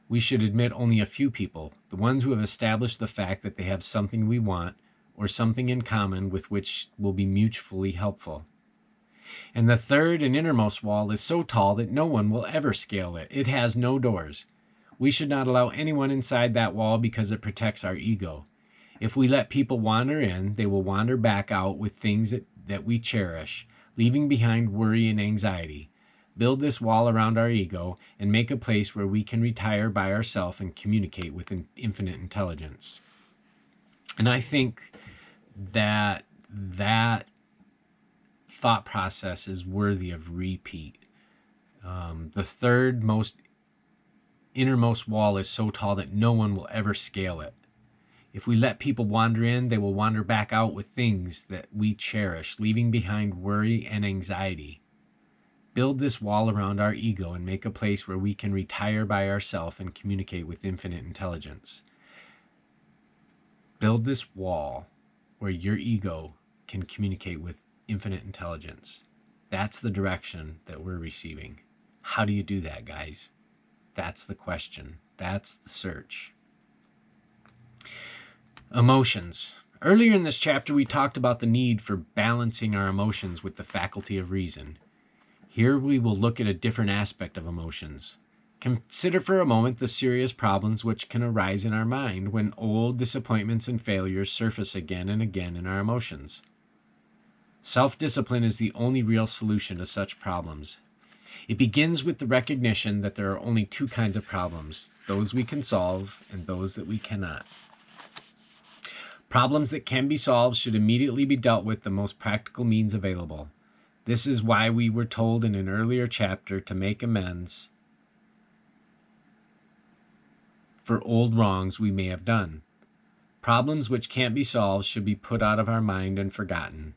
We should admit only a few people, the ones who have established the fact that they have something we want or something in common with which will be mutually helpful. And the third and innermost wall is so tall that no one will ever scale it. It has no doors. We should not allow anyone inside that wall because it protects our ego. If we let people wander in, they will wander back out with things that we cherish, leaving behind worry and anxiety. Build this wall around our ego and make a place where we can retire by ourselves and communicate with an infinite intelligence. And I think that thought process is worthy of repeat. The third most innermost wall is so tall that no one will ever scale it. If we let people wander in, they will wander back out with things that we cherish, leaving behind worry and anxiety. Build this wall around our ego and make a place where we can retire by ourselves and communicate with infinite intelligence. Build this wall where your ego can communicate with infinite intelligence. That's the direction that we're receiving. How do you do that, guys? That's the question. That's the search. Emotions. Earlier in this chapter, we talked about the need for balancing our emotions with the faculty of reason. Here we will look at a different aspect of emotions. Consider for a moment the serious problems which can arise in our mind when old disappointments and failures surface again and again in our emotions. Self-discipline is the only real solution to such problems. It begins with the recognition that there are only two kinds of problems, those we can solve and those that we cannot. Problems that can be solved should immediately be dealt with the most practical means available. This is why we were told in an earlier chapter to make amends for old wrongs we may have done. Problems which can't be solved should be put out of our mind and forgotten.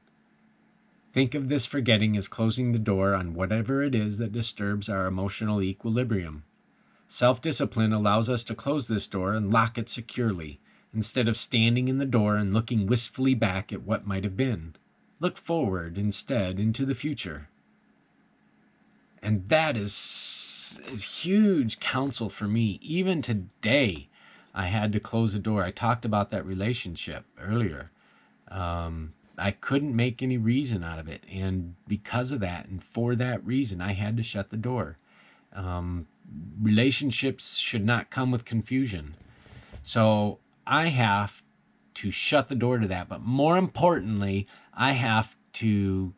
Think of this forgetting as closing the door on whatever it is that disturbs our emotional equilibrium. Self-discipline allows us to close this door and lock it securely, instead of standing in the door and looking wistfully back at what might have been. Look forward instead into the future. And that is huge counsel for me. Even today, I had to close the door. I talked about that relationship earlier. I couldn't make any reason out of it. And because of that, and for that reason, I had to shut the door. Relationships should not come with confusion. So I have to shut the door to that. But more importantly, I have to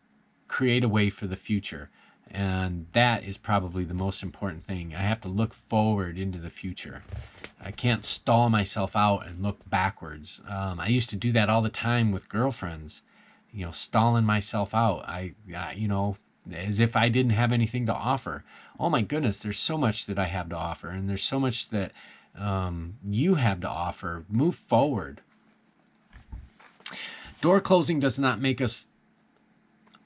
create a way for the future. And that is probably the most important thing. I have to look forward into the future. I can't stall myself out and look backwards. I used to do that all the time with girlfriends, stalling myself out. As if I didn't have anything to offer. Oh my goodness, there's so much that I have to offer, and there's so much that you have to offer. Move forward. Door closing does not make us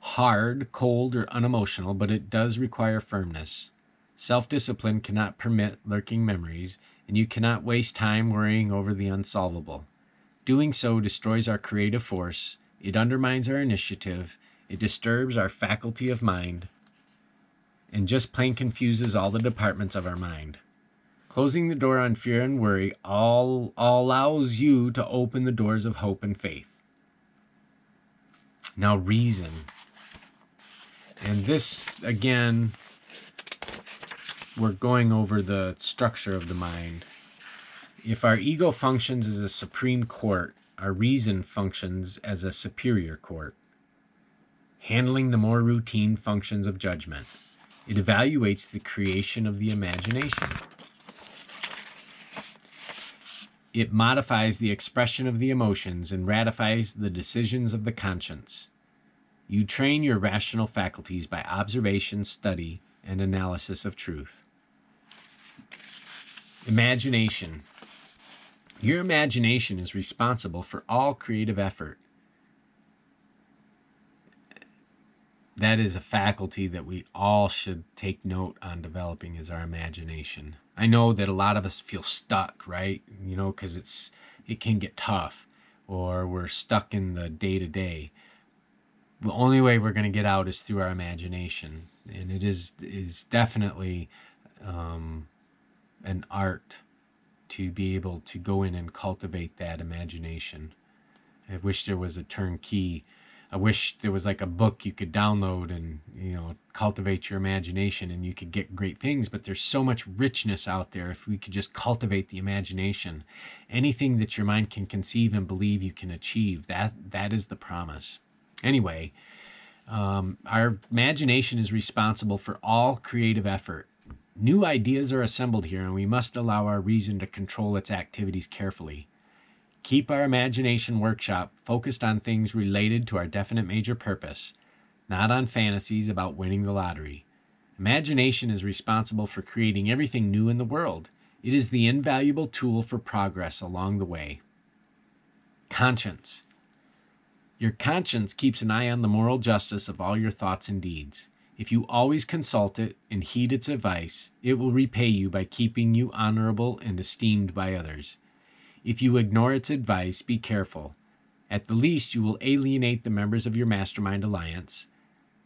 hard, cold, or unemotional, but it does require firmness. Self-discipline cannot permit lurking memories, and you cannot waste time worrying over the unsolvable. Doing so destroys our creative force, it undermines our initiative, it disturbs our faculty of mind, and just plain confuses all the departments of our mind. Closing the door on fear and worry all allows you to open the doors of hope and faith. Now, reason. And this, again, we're going over the structure of the mind. If our ego functions as a supreme court, our reason functions as a superior court, handling the more routine functions of judgment. It evaluates the creation of the imagination. It modifies the expression of the emotions and ratifies the decisions of the conscience. You train your rational faculties by observation, study, and analysis of truth. Imagination. Your imagination is responsible for all creative effort. That is a faculty that we all should take note on developing, is our imagination. I know that a lot of us feel stuck, right? Because it can get tough, or we're stuck in the day-to-day. The only way we're going to get out is through our imagination, and it is definitely an art to be able to go in and cultivate that imagination. I wish there was a turnkey. I wish there was like a book you could download and, cultivate your imagination and you could get great things. But there's so much richness out there. If we could just cultivate the imagination, anything that your mind can conceive and believe you can achieve, that is the promise. Anyway, our imagination is responsible for all creative effort. New ideas are assembled here, and we must allow our reason to control its activities carefully. Keep our imagination workshop focused on things related to our definite major purpose, not on fantasies about winning the lottery. Imagination is responsible for creating everything new in the world. It is the invaluable tool for progress along the way. Conscience. Your conscience keeps an eye on the moral justice of all your thoughts and deeds. If you always consult it and heed its advice, it will repay you by keeping you honorable and esteemed by others. If you ignore its advice, be careful. At the least, you will alienate the members of your mastermind alliance,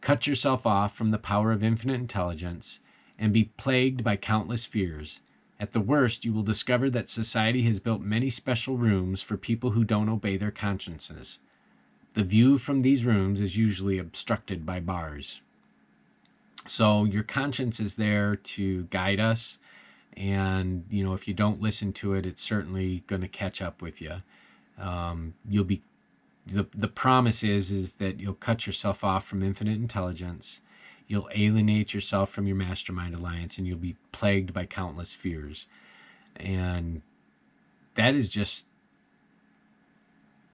cut yourself off from the power of infinite intelligence, and be plagued by countless fears. At the worst, you will discover that society has built many special rooms for people who don't obey their consciences. The view from these rooms is usually obstructed by bars. So your conscience is there to guide us. And, if you don't listen to it, it's certainly going to catch up with you. You'll be, the promise is that you'll cut yourself off from infinite intelligence. You'll alienate yourself from your mastermind alliance, and you'll be plagued by countless fears. And that is just